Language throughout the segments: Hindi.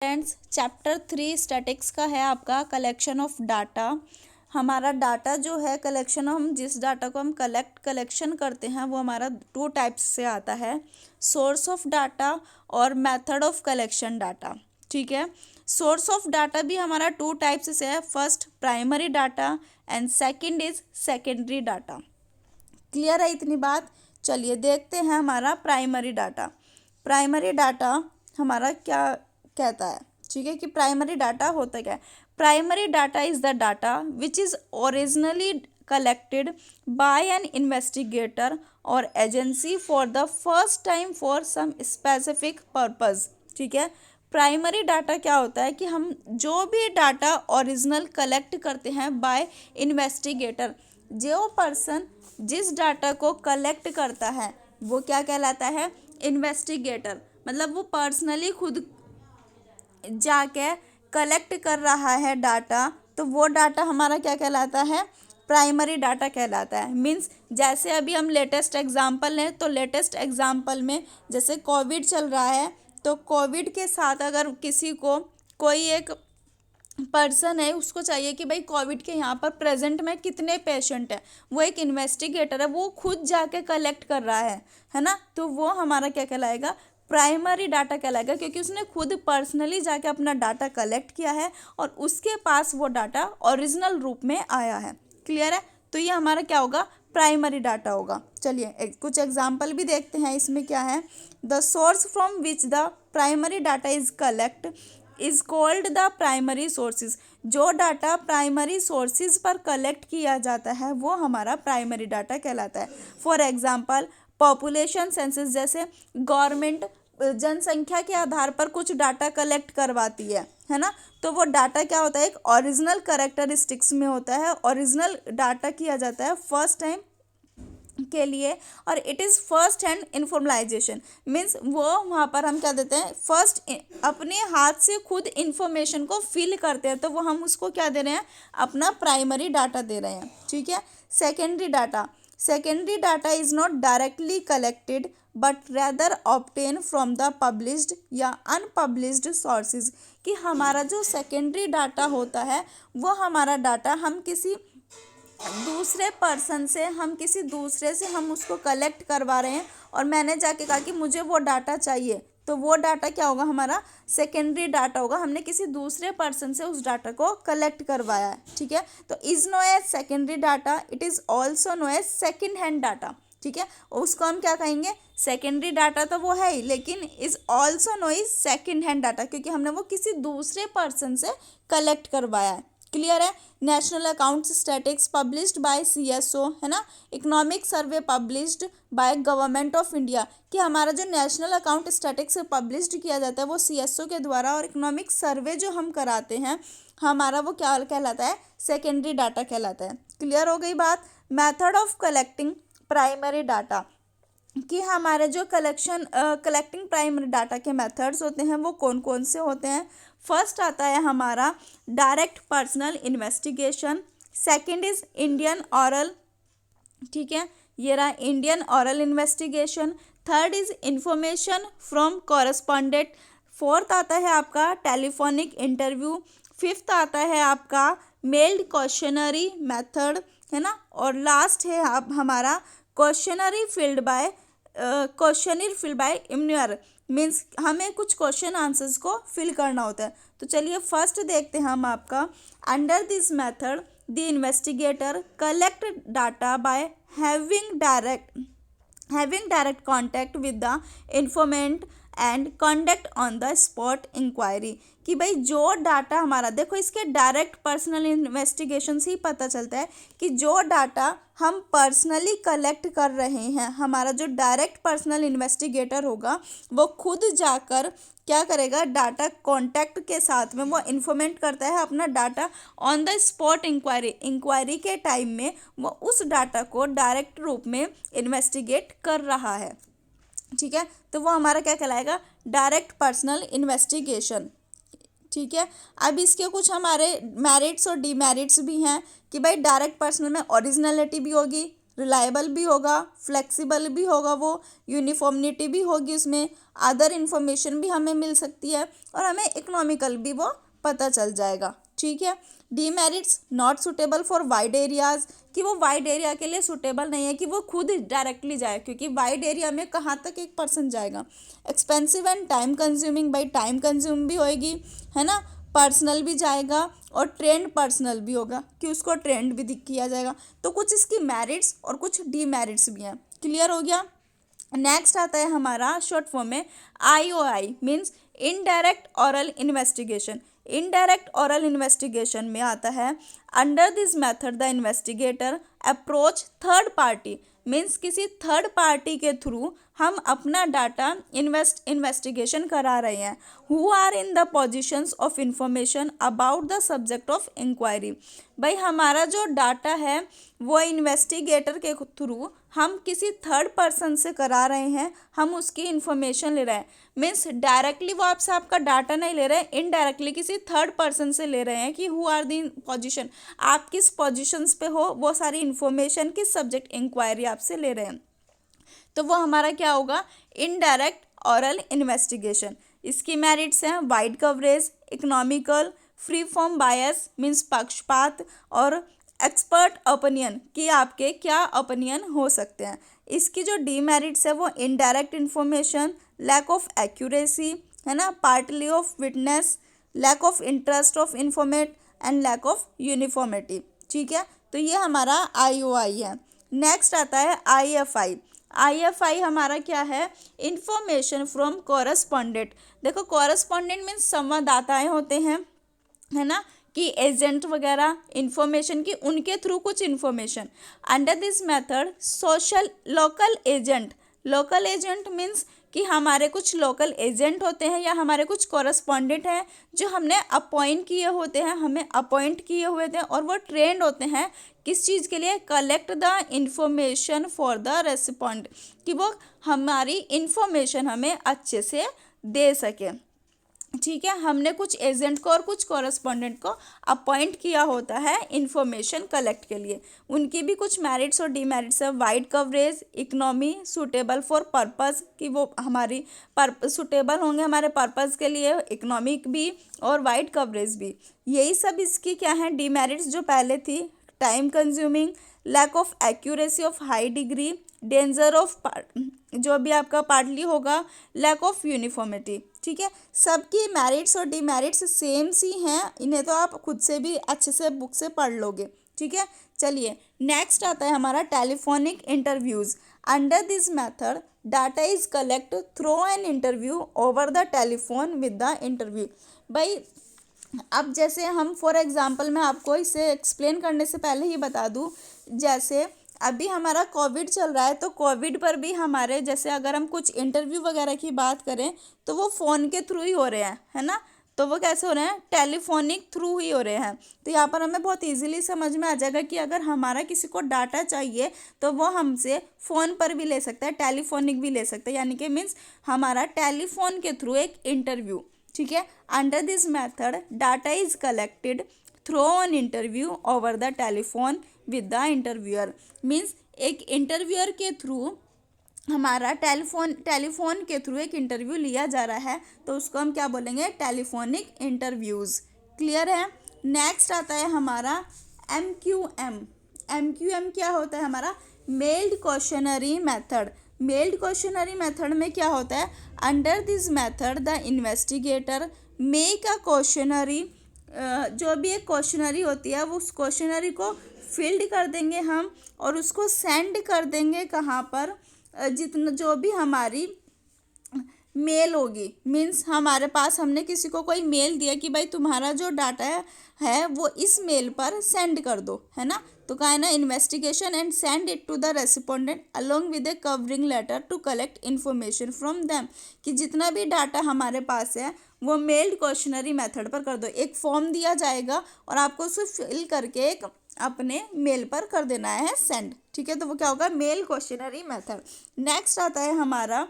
फ्रेंड्स, चैप्टर 3 स्टैटिक्स का है आपका कलेक्शन ऑफ डाटा। हमारा डाटा जो है कलेक्शन, हम जिस डाटा को हम कलेक्शन करते हैं वो हमारा 2 टाइप्स से आता है, सोर्स ऑफ डाटा और मेथड ऑफ कलेक्शन डाटा। ठीक है, सोर्स ऑफ डाटा भी हमारा 2 टाइप्स से है, first primary data and second is secondary data. Clear है इतनी बात? चलिए देखते हैं हमारा प्राइमरी डाटा। प्राइमरी डाटा हमारा क्या कहता है, ठीक है, कि प्राइमरी डाटा होता क्या है। Primary data is the data which is originally collected by an investigator or agency for the first time for some specific purpose. ठीक है, प्राइमरी डाटा क्या होता है कि हम जो भी डाटा ओरिजिनल कलेक्ट करते हैं बाय इन्वेस्टिगेटर, जो पर्सन जिस डाटा को कलेक्ट करता है वो क्या कहलाता है, इन्वेस्टिगेटर। मतलब वो पर्सनली खुद जाके कलेक्ट कर रहा है डाटा, तो वो डाटा हमारा क्या कहलाता है, प्राइमरी डाटा कहलाता है। मीन्स जैसे अभी हम लेटेस्ट एग्जांपल लें तो लेटेस्ट एग्जांपल में जैसे कोविड चल रहा है, तो कोविड के साथ अगर किसी को कोई एक पर्सन है, उसको चाहिए कि भाई कोविड के यहाँ पर प्रेजेंट में कितने पेशेंट हैं, वो एक इन्वेस्टिगेटर है, वो खुद जाके कलेक्ट कर रहा है ना, तो वो हमारा क्या कहलाएगा, प्राइमरी डाटा कहलाएगा, क्योंकि उसने खुद पर्सनली जाके अपना डाटा कलेक्ट किया है और उसके पास वो डाटा ओरिजिनल रूप में आया है। क्लियर है? तो ये हमारा क्या होगा, प्राइमरी डाटा होगा। चलिए कुछ एग्जाम्पल भी देखते हैं। इसमें क्या है, the source from which the primary data is collect is called the primary sources. जो डाटा प्राइमरी सोर्सेज पर कलेक्ट किया जाता है वो हमारा प्राइमरी डाटा कहलाता है। फॉर एग्जांपल पॉपुलेशन सेंसस, जैसे गवर्नमेंट जनसंख्या के आधार पर कुछ डाटा कलेक्ट करवाती है ना, तो वो डाटा क्या होता है, एक ओरिजिनल कैरेक्टरिस्टिक्स में होता है, ओरिजिनल डाटा किया जाता है फर्स्ट टाइम के लिए, और it is first hand informalization. Means वो वहाँ पर हम क्या देते हैं, फर्स्ट अपने हाथ से खुद इन्फॉर्मेशन को फिल करते हैं, तो वो हम उसको क्या दे रहे हैं, अपना प्राइमरी डाटा दे रहे हैं। ठीक है, secondary data, secondary data is not directly collected but rather obtain from the published या अनपब्लिश्ड सोर्सेज। कि हमारा जो सेकेंडरी डाटा होता है वो हमारा डाटा हम किसी दूसरे पर्सन से, हम किसी दूसरे से हम उसको कलेक्ट करवा रहे हैं, और मैंने जाके कहा कि मुझे वो डाटा चाहिए, तो वो डाटा क्या होगा, हमारा सेकेंडरी डाटा होगा। हमने किसी दूसरे पर्सन से उस डाटा को कलेक्ट करवाया है। ठीक है, तो is know as secondary data, it is also know as second hand data. ठीक है, उसको हम क्या कहेंगे, सेकेंडरी डाटा तो वो है ही, लेकिन is also know is second hand data, क्योंकि हमने वो किसी दूसरे पर्सन से कलेक्ट करवाया है। क्लियर है? National accounts statics published by CSO, है ना, economic survey published by government of India. कि हमारा जो नेशनल अकाउंट स्टैटिक्स पब्लिश्ड किया जाता है वो सीएसओ के द्वारा, और इकोनॉमिक सर्वे जो हम कराते हैं हमारा वो क्या कहलाता है, सेकेंडरी डाटा कहलाता है। क्लियर हो गई बात? Method of collecting primary data, कि हमारे जो कलेक्टिंग प्राइमरी डाटा के मेथड्स होते हैं वो कौन कौन से होते हैं। फर्स्ट आता है हमारा direct personal investigation, second is Indian oral, ठीक है, ये रहा Indian oral investigation, third is information from correspondent, fourth आता है आपका टेलीफोनिक इंटरव्यू, फिफ्थ आता है आपका मेल्ड क्वेश्चनरी मेथड, है ना, और लास्ट है आप हमारा क्वेश्चनरी फिल्ड बाय इम्यूनर। मीन्स हमें कुछ क्वेश्चन आंसर्स को फिल करना होता है। तो चलिए फर्स्ट देखते हैं हम आपका, under this method the investigator collect data by having direct contact with the informant and conduct on the spot inquiry. कि भाई जो डाटा हमारा, देखो इसके डायरेक्ट पर्सनल इन्वेस्टिगेशन से ही पता चलता है कि जो डाटा हम पर्सनली कलेक्ट कर रहे हैं, हमारा जो डायरेक्ट पर्सनल इन्वेस्टिगेटर होगा वो खुद जाकर क्या करेगा, डाटा कॉन्टैक्ट के साथ में वो इन्फॉर्मेट करता है अपना data on the spot inquiry के टाइम में वो उस डाटा को डायरेक्ट रूप में इन्वेस्टिगेट कर रहा है। ठीक है, तो वो हमारा क्या कहलाएगा, डायरेक्ट पर्सनल इन्वेस्टिगेशन। ठीक है, अब इसके कुछ हमारे मेरिट्स और डीमेरिट्स भी हैं कि भाई डायरेक्ट पर्सनल में ओरिजिनलिटी भी होगी, रिलायबल भी होगा, फ्लेक्सिबल भी होगा, वो यूनिफॉर्मिटी भी होगी उसमें, अदर इन्फॉर्मेशन भी हमें मिल सकती है और हमें इकोनॉमिकल भी वो पता चल जाएगा। ठीक है। Demerits, not suitable for wide areas, कि वो वाइड एरिया के लिए सुटेबल नहीं है कि वो खुद डायरेक्टली जाए, क्योंकि वाइड एरिया में कहाँ तक एक पर्सन जाएगा। Expensive and time consuming, by time consume भी होएगी, है ना। पर्सनल भी जाएगा और ट्रेंड पर्सनल भी होगा कि उसको ट्रेंड भी किया जाएगा। तो कुछ इसकी मेरिट्स और कुछ डीमेरिट्स भी हैं। क्लियर हो गया। नेक्स्ट आता है हमारा शॉर्ट फॉर्म में IOI, means indirect oral investigation. Indirect oral investigation में आता है, under this method the investigator approach third party, means किसी थर्ड पार्टी के थ्रू हम अपना डाटा इन्वेस्टिगेशन करा रहे हैं, who are in the positions of information about the subject of inquiry. भाई हमारा जो डाटा है वो इन्वेस्टिगेटर के थ्रू हम किसी थर्ड पर्सन से करा रहे हैं, हम उसकी इन्फॉर्मेशन ले रहे हैं। मीन्स डायरेक्टली वो आपसे आपका डाटा नहीं ले रहे हैं, इनडायरेक्टली किसी थर्ड पर्सन से ले रहे हैं कि हु आर द पोजीशन, आप किस पोजीशंस पे हो, वो सारी इन्फॉर्मेशन किस सब्जेक्ट इंक्वायरी आपसे ले रहे हैं। तो वो हमारा क्या होगा, इनडायरेक्ट ऑरल इन्वेस्टिगेशन। इसकी मेरिट्स हैं wide coverage, economical, free from bias means पक्षपात, और एक्सपर्ट ओपिनियन कि आपके क्या ओपिनियन हो सकते हैं। इसकी जो डीमेरिट्स है वो indirect information, lack of accuracy, है ना, partly of witness, lack of interest of informant and lack of uniformity. ठीक है। तो ये हमारा IOI है। नेक्स्ट आता है IFI। IFI हमारा क्या है, इंफॉर्मेशन फ्रॉम कॉरस्पॉन्डेंट। देखो कॉरस्पॉन्डेंट मीन्स संवाददाताएं होते हैं, है ना, कि एजेंट वगैरह इन्फॉर्मेशन की, उनके थ्रू कुछ information. Under this method social local agent, local agent means कि हमारे कुछ लोकल एजेंट होते हैं या हमारे कुछ कॉरस्पॉन्डेंट हैं जो हमने अपॉइंट किए होते हैं, हमें अपॉइंट किए हुए थे, और वो ट्रेंड होते हैं किस चीज़ के लिए, collect the information for the respond, कि वो हमारी इंफॉर्मेशन हमें अच्छे से दे सके। ठीक है। हमने कुछ एजेंट को और कुछ कॉरस्पॉन्डेंट को अपॉइंट किया होता है इंफॉर्मेशन कलेक्ट के लिए। उनकी भी कुछ मेरिट्स और डीमेरिट्स है। Wide coverage, economy, suitable for purpose, कि वो हमारी सूटेबल होंगे हमारे पर्पस के लिए, इकोनॉमिक भी और वाइड कवरेज भी। यही सब इसकी क्या है डीमेरिट्स जो पहले थी। Time consuming, lack of accuracy of high degree, danger of जो भी आपका पार्टली होगा, लैक ऑफ यूनिफॉर्मिटी। ठीक है। सबकी मेरिट्स और डीमेरिट्स सेम सी हैं, इन्हें तो आप खुद से भी अच्छे से बुक से पढ़ लोगे। ठीक है। चलिए नेक्स्ट आता है हमारा telephonic interviews. Under this method data is collect through an interview over the telephone with the interview. भाई अब जैसे हम फॉर एग्जांपल मैं आपको इसे एक्सप्लेन करने से पहले ही बता दूं, जैसे अभी हमारा कोविड चल रहा है, तो कोविड पर भी हमारे जैसे अगर हम कुछ इंटरव्यू वगैरह की बात करें तो वो फ़ोन के थ्रू ही हो रहे हैं, है ना। तो वो कैसे हो रहे हैं, टेलीफोनिक थ्रू ही हो रहे हैं। तो यहाँ पर हमें बहुत इजीली समझ में आ जाएगा कि अगर हमारा किसी को डाटा चाहिए तो वो हमसे फ़ोन पर भी ले सकता है, टेलीफोनिक भी ले सकता है, यानी कि मीन्स हमारा टेलीफोन के थ्रू एक इंटरव्यू। ठीक है। Under this method data is collected through an interview over the telephone with the interviewer, means एक इंटरव्यूअर के थ्रू हमारा टेलीफोन के थ्रू एक इंटरव्यू लिया जा रहा है, तो उसको हम क्या बोलेंगे, टेलीफोनिक इंटरव्यूज़। क्लियर है। नेक्स्ट आता है हमारा MQM। MQM क्या होता है हमारा, meld questionnaire method. Meld questionnaire method में क्या होता है, under this method the investigator make a questionnaire, जो भी एक क्वेश्चनरी होती है वो उस क्वेश्चनरी को फिल्ड कर देंगे हम और उसको सेंड कर देंगे कहाँ पर, जितना जो भी हमारी मेल होगी, मीन्स हमारे पास हमने किसी को कोई मेल दिया कि भाई तुम्हारा जो डाटा है वो इस मेल पर सेंड कर दो, है ना। तो कहा है ना, investigation and send it to the respondent along with a covering letter to collect information from them, कि जितना भी डाटा हमारे पास है वो मेल्ड क्वेश्चनरी मेथड पर कर दो। एक फॉर्म दिया जाएगा और आपको उसे फिल करके एक अपने मेल पर कर देना है सेंड। ठीक है। तो वो क्या होगा, मेल क्वेश्चनरी मेथड। नेक्स्ट आता है हमारा,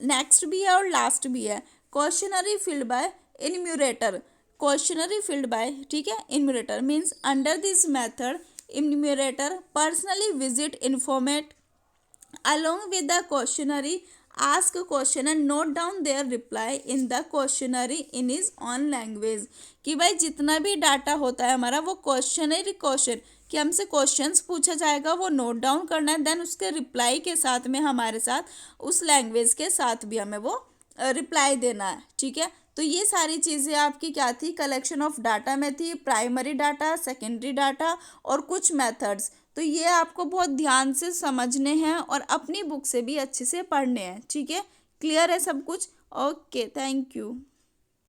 नेक्स्ट भी है और लास्ट भी है, questionnaire filled by enumerator. Questionnaire filled by, ठीक है, enumerator means under this method enumerator, personally visit informant along with the questionnaire, ask a question and note down their reply in the questionnaire in his own language। कि भाई जितना भी डाटा होता है हमारा वो क्वेश्चन कि हमसे क्वेश्चंस पूछा जाएगा, वो नोट डाउन करना है, देन उसके रिप्लाई के साथ में हमारे साथ उस लैंग्वेज के साथ भी हमें वो रिप्लाई देना है। ठीक है, तो ये सारी चीज़ें आपकी क्या थी, कलेक्शन ऑफ डाटा में थी, प्राइमरी डाटा, सेकेंडरी डाटा और कुछ मेथड्स। तो ये आपको बहुत ध्यान से समझने हैं और अपनी बुक से भी अच्छे से पढ़ने हैं। ठीक है, क्लियर है सब कुछ? Okay, thank you.